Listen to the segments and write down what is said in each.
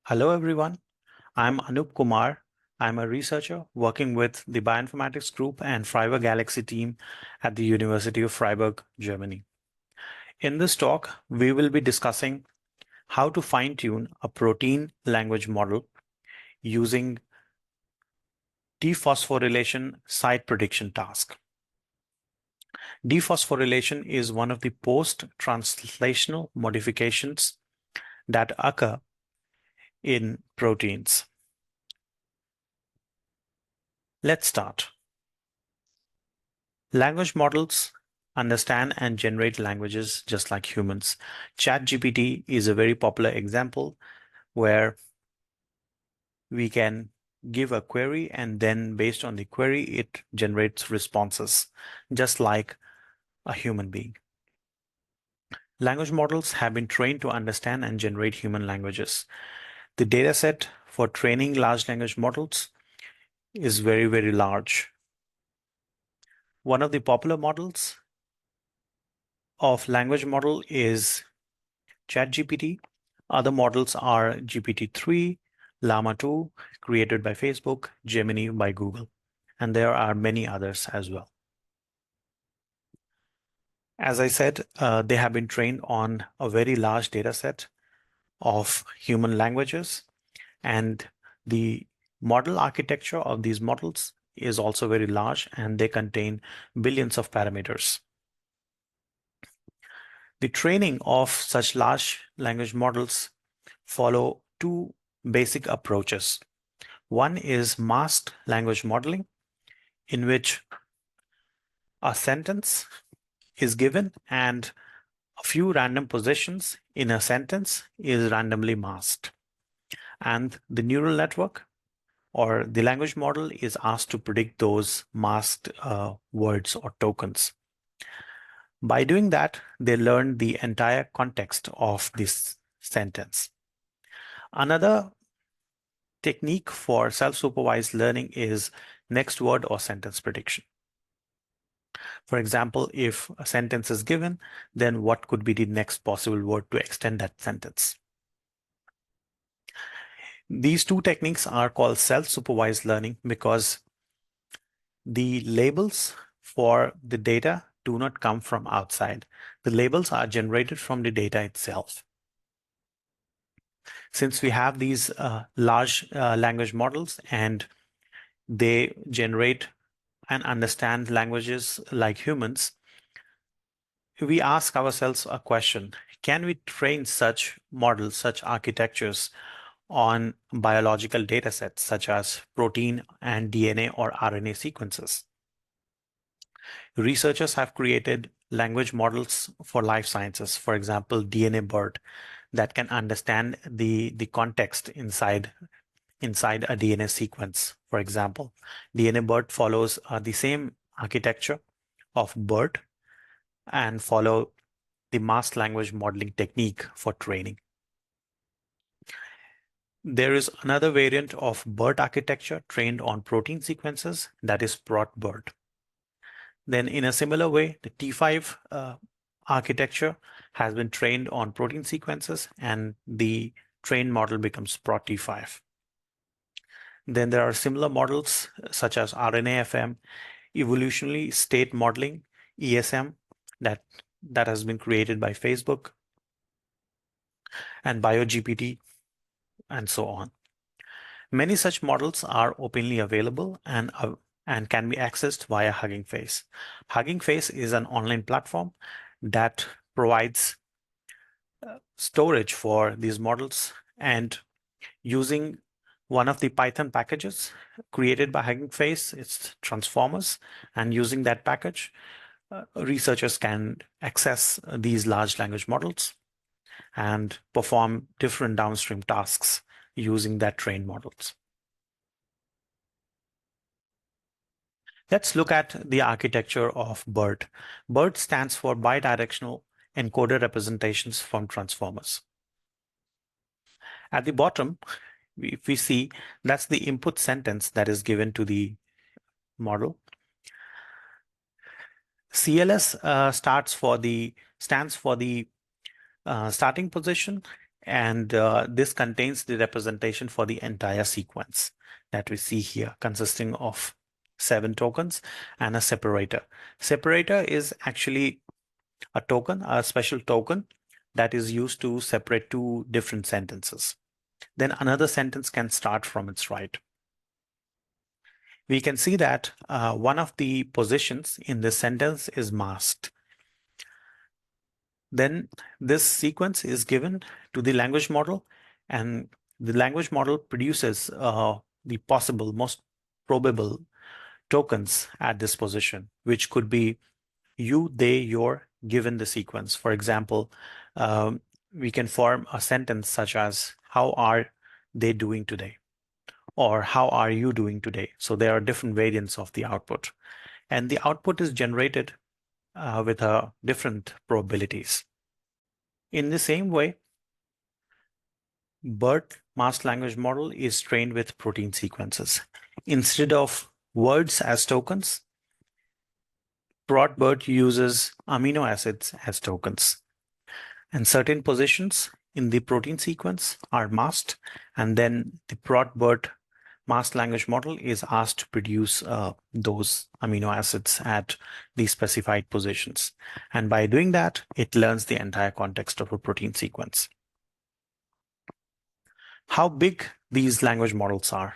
Hello, everyone. I'm Anup Kumar. I'm a researcher working with the Bioinformatics Group and Freiburg Galaxy team at the University of Freiburg, Germany. In this talk, we will be discussing how to fine-tune a protein language model using dephosphorylation site prediction task. Dephosphorylation is one of the post-translational modifications that occur in proteins. Let's start. Language models understand and generate languages just like humans. ChatGPT is a very popular example where we can give a query and then based on the query, it generates responses just like a human being. Language models have been trained to understand and generate human languages. The dataset for training large language models is very, very large. One of the popular models of language model is ChatGPT. Other models are GPT-3, Llama 2, created by Facebook, Gemini by Google, and there are many others as well. As I said, they have been trained on a very large data set of human languages, and the model architecture of these models is also very large, and they contain billions of parameters. The training of such large language models follow two basic approaches. One is masked language modeling, in which a sentence is given and a few random positions in a sentence is randomly masked. And the neural network or the language model is asked to predict those masked words or tokens. By doing that, they learn the entire context of this sentence. Another technique for self-supervised learning is next word or sentence prediction. For example, if a sentence is given, then what could be the next possible word to extend that sentence? These two techniques are called self-supervised learning because the labels for the data do not come from outside. The labels are generated from the data itself. Since we have these large language models and they generate and understand languages like humans, we ask ourselves a question: can we train such models, such architectures on biological data sets such as protein and DNA or RNA sequences? Researchers have created language models for life sciences, for example, DNABERT, that can understand the context inside a DNA sequence. For example, DNABERT follows the same architecture of BERT and follow the masked language modeling technique for training. There is another variant of BERT architecture trained on protein sequences, that is ProtBERT. Then in a similar way, the T5 architecture has been trained on protein sequences and the trained model becomes ProtT5. Then there are similar models such as RNA-FM, evolutionary state modeling, ESM, that has been created by Facebook, and BioGPT, and so on. Many such models are openly available and can be accessed via Hugging Face. Hugging Face is an online platform that provides storage for these models, and using one of the Python packages created by Hugging Face, it's Transformers, and using that package, researchers can access these large language models and perform different downstream tasks using that trained models. Let's look at the architecture of BERT. BERT stands for bidirectional encoder representations from transformers. At the bottom, if we see, that's the input sentence that is given to the model. CLS stands for the starting position, And this contains the representation for the entire sequence that we see here, consisting of 7 tokens and a separator. Separator is actually a token, a special token that is used to separate two different sentences. Then another sentence can start from its right. We can see that one of the positions in this sentence is masked. Then this sequence is given to the language model, and the language model produces the possible, most probable tokens at this position, which could be you, they, your, given the sequence. For example, we can form a sentence such as, how are they doing today? Or how are you doing today? So there are different variants of the output. And the output is generated with different probabilities. In the same way, BERT masked language model is trained with protein sequences. Instead of words as tokens, BERT uses amino acids as tokens. And certain positions in the protein sequence are masked, and then the BERT masked language model is asked to produce those amino acids at the specified positions. And by doing that, it learns the entire context of a protein sequence. How big these language models are.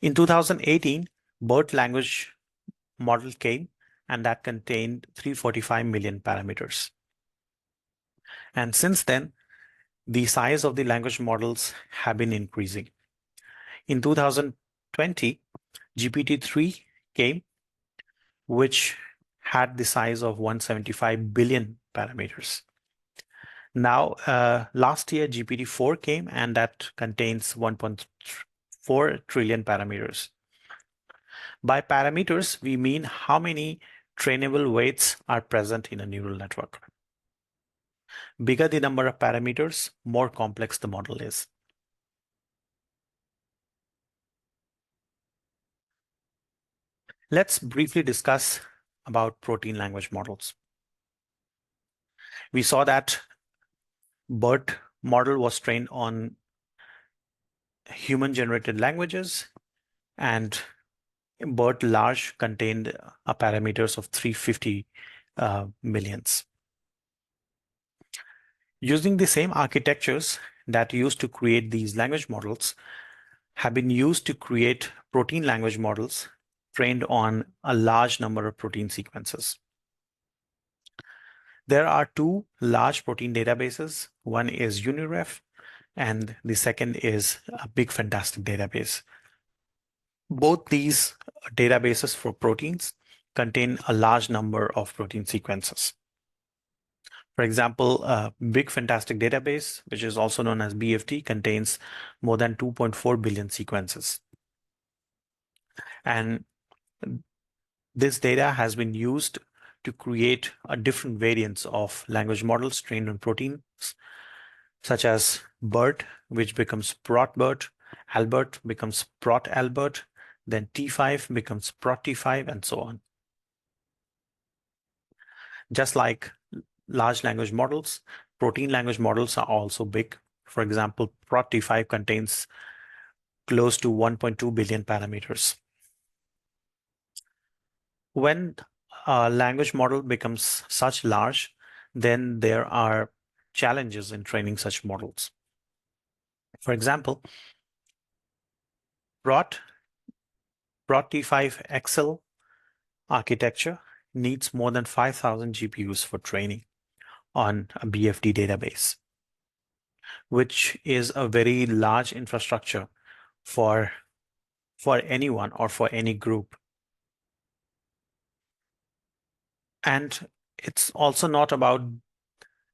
In 2018, BERT language model came, and that contained 345 million parameters. And since then, the size of the language models have been increasing. In 2020, GPT-3 came, which had the size of 175 billion parameters. Now, last year, GPT-4 came, and that contains 1.4 trillion parameters. By parameters, we mean how many trainable weights are present in a neural network. Bigger the number of parameters, more complex the model is. Let's briefly discuss about protein language models. We saw that BERT model was trained on human-generated languages, and BERT large contained parameters of 350 millions. Using the same architectures that used to create these language models have been used to create protein language models trained on a large number of protein sequences. There are two large protein databases. One is UniRef, and the second is a big fantastic database. Both these databases for proteins contain a large number of protein sequences. For example, Big Fantastic Database, which is also known as BFD, contains more than 2.4 billion sequences. And this data has been used to create different variants of language models trained on proteins, such as BERT, which becomes ProtBERT, Albert becomes ProtAlbert, then T5 becomes ProtT5, and so on. Just like large language models, protein language models are also big. For example, ProtT5 contains close to 1.2 billion parameters. When a language model becomes such large, then there are challenges in training such models. For example, ProtT5XL architecture needs more than 5,000 GPUs for training on a BFD database, which is a very large infrastructure for anyone or for any group. And it's also not about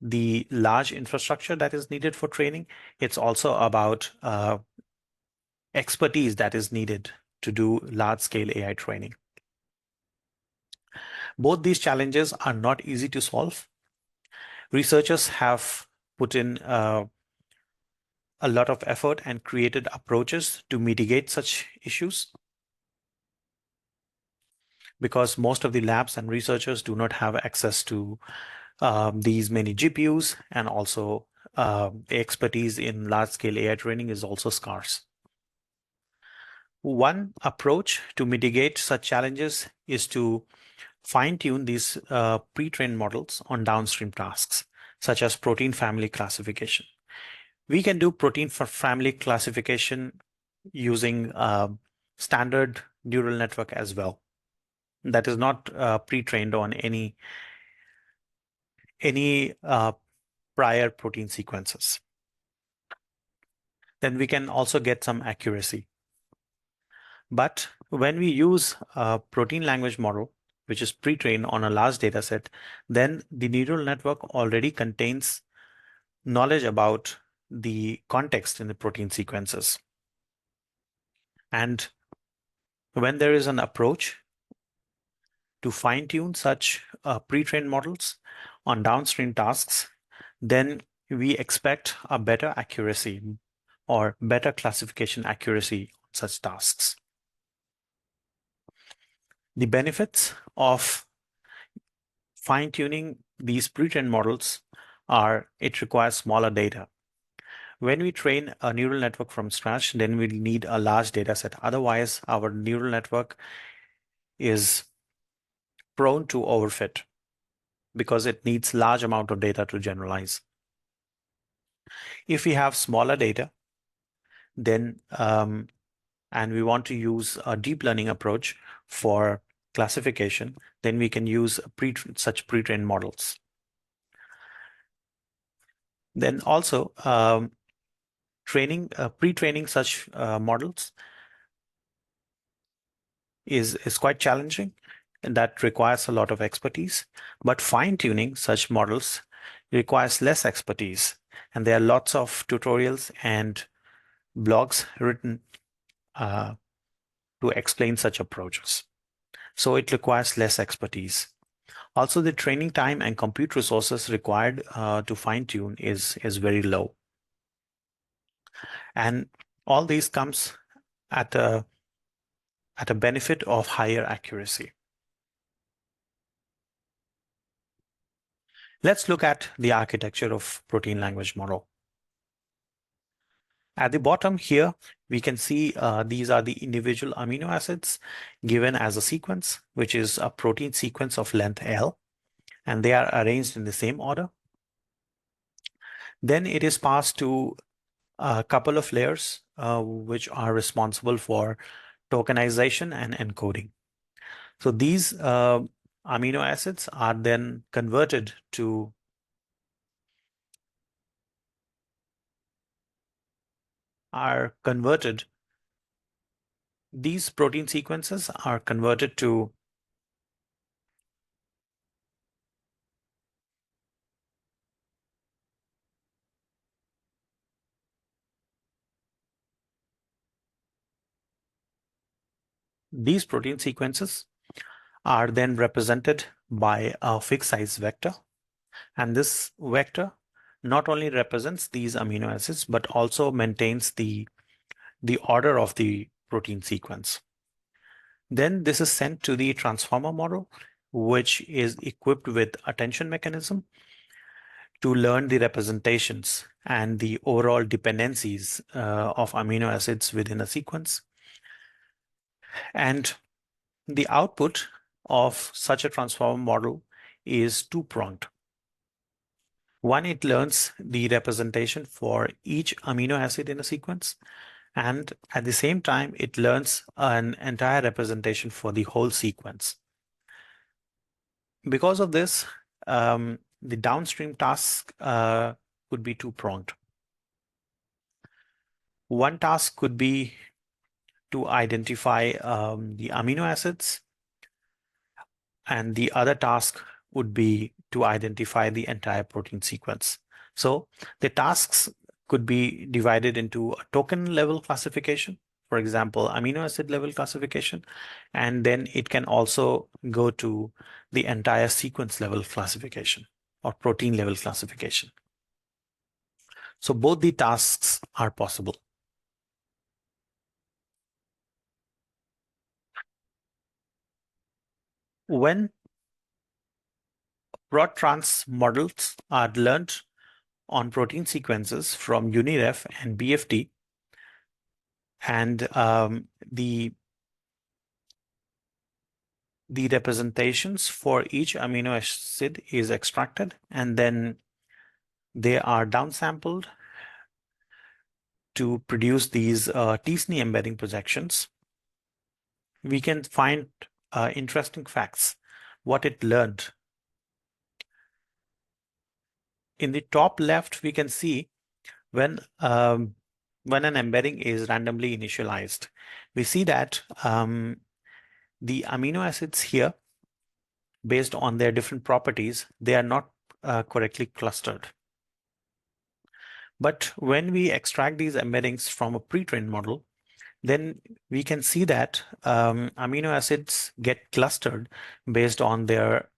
the large infrastructure that is needed for training. It's also about expertise that is needed to do large-scale AI training. Both these challenges are not easy to solve. Researchers have put in a lot of effort and created approaches to mitigate such issues, because most of the labs and researchers do not have access to these many GPUs, and also expertise in large-scale AI training is also scarce. One approach to mitigate such challenges is to fine-tune these pre-trained models on downstream tasks, such as protein family classification. We can do protein for family classification using standard neural network as well. That is not pre-trained on any prior protein sequences. Then we can also get some accuracy. But when we use a protein language model, which is pre-trained on a large data set, then the neural network already contains knowledge about the context in the protein sequences. And when there is an approach to fine-tune such pre-trained models on downstream tasks, then we expect a better accuracy or better classification accuracy on such tasks. The benefits of fine-tuning these pre-trained models are it requires smaller data. When we train a neural network from scratch, then we need a large data set. Otherwise, our neural network is prone to overfit because it needs large amount of data to generalize. If we have smaller data, then and we want to use a deep learning approach for classification, then we can use such pre-trained models. Then also pre-training such models is quite challenging, and that requires a lot of expertise. But fine-tuning such models requires less expertise, and there are lots of tutorials and blogs written to explain such approaches. So it requires less expertise. Also, the training time and compute resources required to fine-tune is very low. And all these comes at a benefit of higher accuracy. Let's look at the architecture of protein language model. At the bottom here, we can see these are the individual amino acids given as a sequence, which is a protein sequence of length L, and they are arranged in the same order. Then it is passed to a couple of layers, which are responsible for tokenization and encoding. So these amino acids are then converted to these protein sequences are converted to these protein sequences are then represented by a fixed size vector. And this vector not only represents these amino acids, but also maintains the order of the protein sequence. Then this is sent to the transformer model, which is equipped with attention mechanism to learn the representations and the overall dependencies of amino acids within a sequence. And the output of such a transformer model is two-pronged. One, it learns the representation for each amino acid in a sequence, and at the same time, it learns an entire representation for the whole sequence. Because of this, the downstream task could be two-pronged. One task could be to identify the amino acids, and the other task would be to identify the entire protein sequence. So the tasks could be divided into a token level classification, for example, amino acid level classification, and then it can also go to the entire sequence level classification or protein level classification. So both the tasks are possible. When Broad trans models are learned on protein sequences from UniRef and BFT, and the representations for each amino acid is extracted, and then they are downsampled to produce these t-SNE embedding projections. We can find interesting facts, what it learned. In the top left, we can see when an embedding is randomly initialized, we see that the amino acids here, based on their different properties, they are not correctly clustered. But when we extract these embeddings from a pre-trained model, then we can see that amino acids get clustered based on their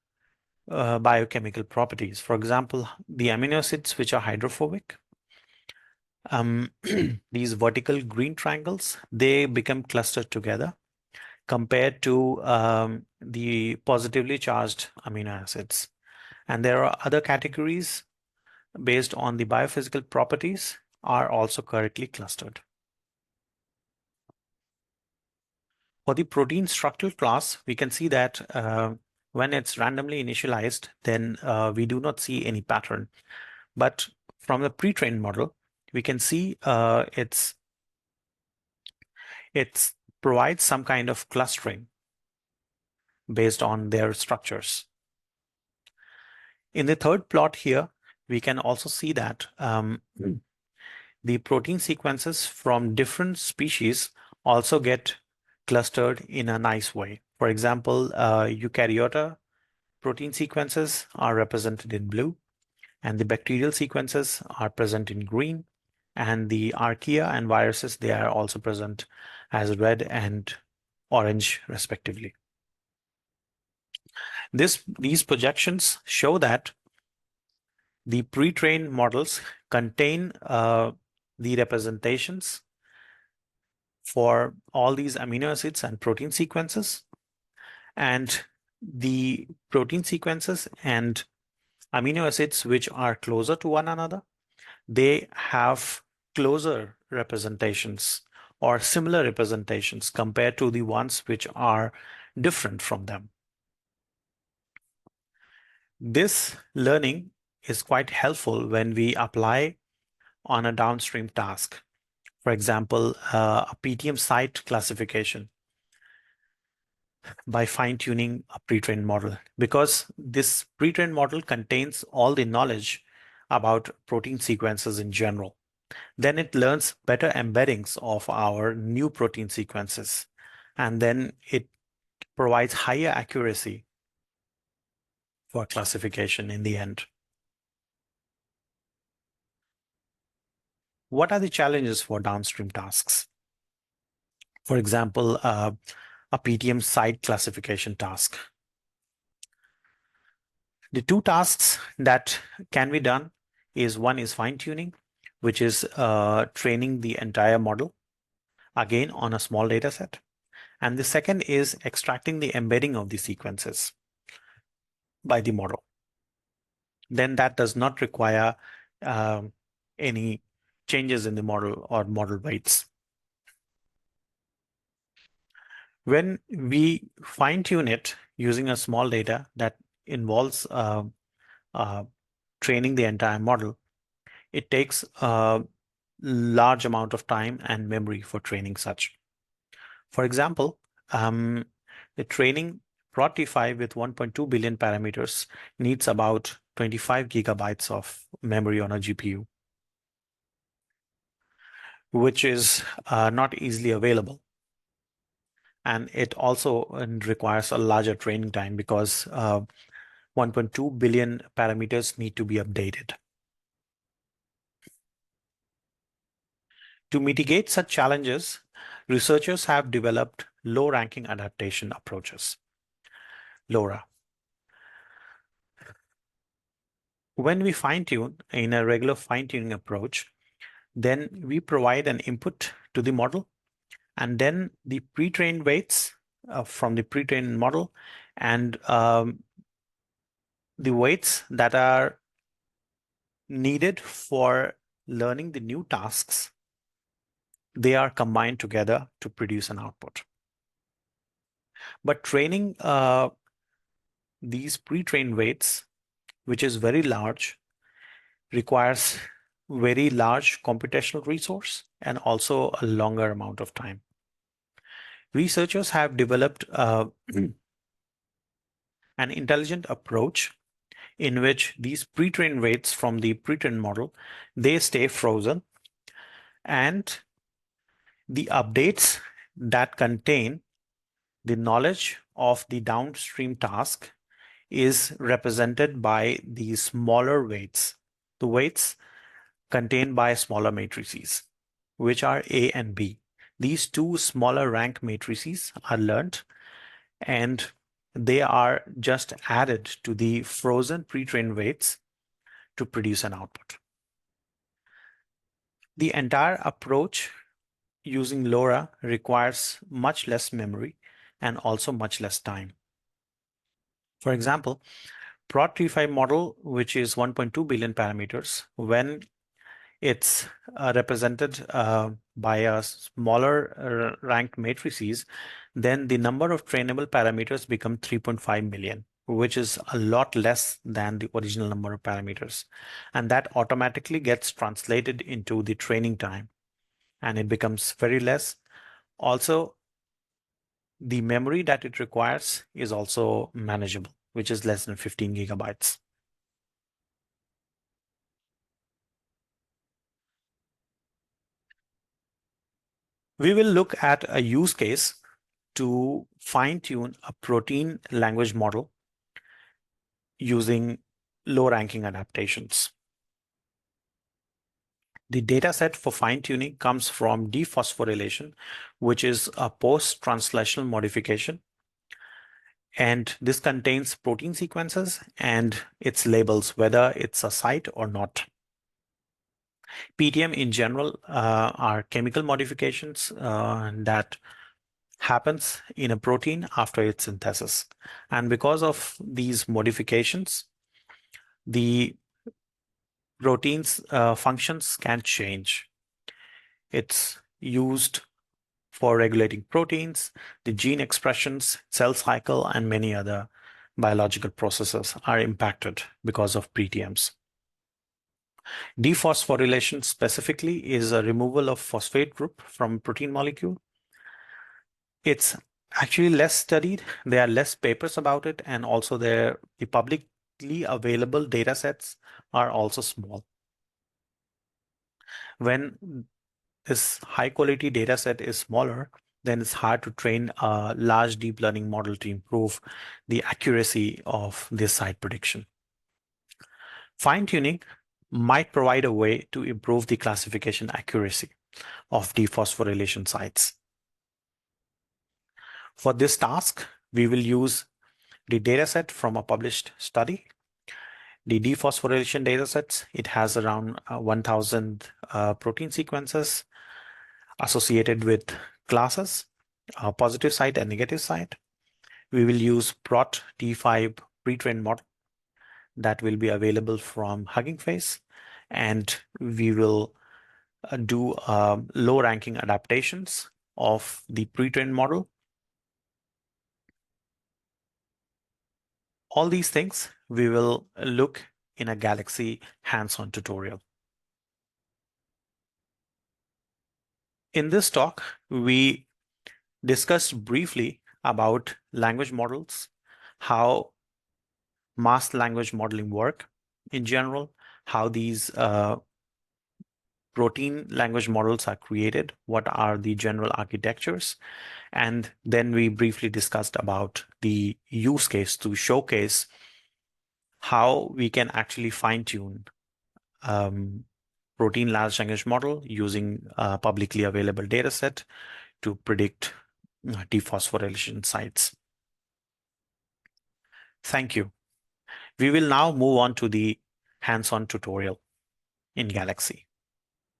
biochemical properties. For example, the amino acids which are hydrophobic, these vertical green triangles, they become clustered together compared to the positively charged amino acids. And there are other categories based on the biophysical properties are also correctly clustered. For the protein structural class, we can see that when it's randomly initialized, then we do not see any pattern. But from the pre-trained model, we can see it provides some kind of clustering based on their structures. In the third plot here, we can also see that the protein sequences from different species also get clustered in a nice way. For example, eukaryota protein sequences are represented in blue, and the bacterial sequences are present in green, and the archaea and viruses, they are also present as red and orange respectively. These projections show that the pre-trained models contain the representations for all these amino acids and protein sequences, and the protein sequences and amino acids which are closer to one another, they have closer representations or similar representations compared to the ones which are different from them. This learning is quite helpful when we apply on a downstream task. For example, a PTM site classification by fine-tuning a pre-trained model, because this pre-trained model contains all the knowledge about protein sequences in general. Then it learns better embeddings of our new protein sequences, and then it provides higher accuracy for classification in the end. What are the challenges for downstream tasks? For example, a PTM site classification task. The two tasks that can be done is, one is fine-tuning, which is training the entire model, again on a small data set. And the second is extracting the embedding of the sequences by the model. Then that does not require any changes in the model or model weights. When we fine-tune it using a small data that involves training the entire model, it takes a large amount of time and memory for training such. For example, the training PROT-T5 with 1.2 billion parameters needs about 25 gigabytes of memory on a GPU, which is not easily available. And it also requires a larger training time because 1.2 billion parameters need to be updated. To mitigate such challenges, researchers have developed low-ranking adaptation approaches, LoRA. When we fine-tune in a regular fine-tuning approach, then we provide an input to the model, and then the pre-trained weights from the pre-trained model and the weights that are needed for learning the new tasks, they are combined together to produce an output. But training these pre-trained weights, which is very large, requires very large computational resource and also a longer amount of time. Researchers have developed an intelligent approach in which these pre-trained weights from the pre-trained model, they stay frozen, and the updates that contain the knowledge of the downstream task is represented by these smaller weights, the weights contained by smaller matrices, which are A and B. These two smaller rank matrices are learned, and they are just added to the frozen pre-trained weights to produce an output. The entire approach using LoRa requires much less memory and also much less time. For example, PROT-T5 model, which is 1.2 billion parameters, when it's represented by a smaller ranked matrices, then the number of trainable parameters become 3.5 million, which is a lot less than the original number of parameters. And that automatically gets translated into the training time, and it becomes very less. Also, the memory that it requires is also manageable, which is less than 15 gigabytes. We will look at a use case to fine-tune a protein language model using low ranking adaptations. The data set for fine-tuning comes from dephosphorylation, which is a post-translational modification. And this contains protein sequences and its labels, whether it's a site or not. PTM in general are chemical modifications that happens in a protein after its synthesis. And because of these modifications, the protein's functions can change. It's used for regulating proteins, the gene expressions, cell cycle, and many other biological processes are impacted because of PTMs. Dephosphorylation specifically is a removal of phosphate group from protein molecule. It's actually less studied. There are less papers about it, and also the publicly available data sets are also small. When this high quality data set is smaller, then it's hard to train a large deep learning model to improve the accuracy of this site prediction. Fine-tuning might provide a way to improve the classification accuracy of dephosphorylation sites. For this task, we will use the dataset from a published study. The dephosphorylation datasets, it has around 1,000 protein sequences associated with classes, a positive site and negative site. We will use PROT-T5 pre-trained model that will be available from Hugging Face, and we will do low ranking adaptations of the pre-trained model. All these things we will look in a Galaxy hands-on tutorial. In this talk, we discussed briefly about language models, how masked language modeling work in general, how these protein language models are created, what are the general architectures, and then we briefly discussed about the use case to showcase how we can actually fine-tune protein large language model using a publicly available data set to predict dephosphorylation sites. Thank you. We will now move on to the hands-on tutorial in Galaxy.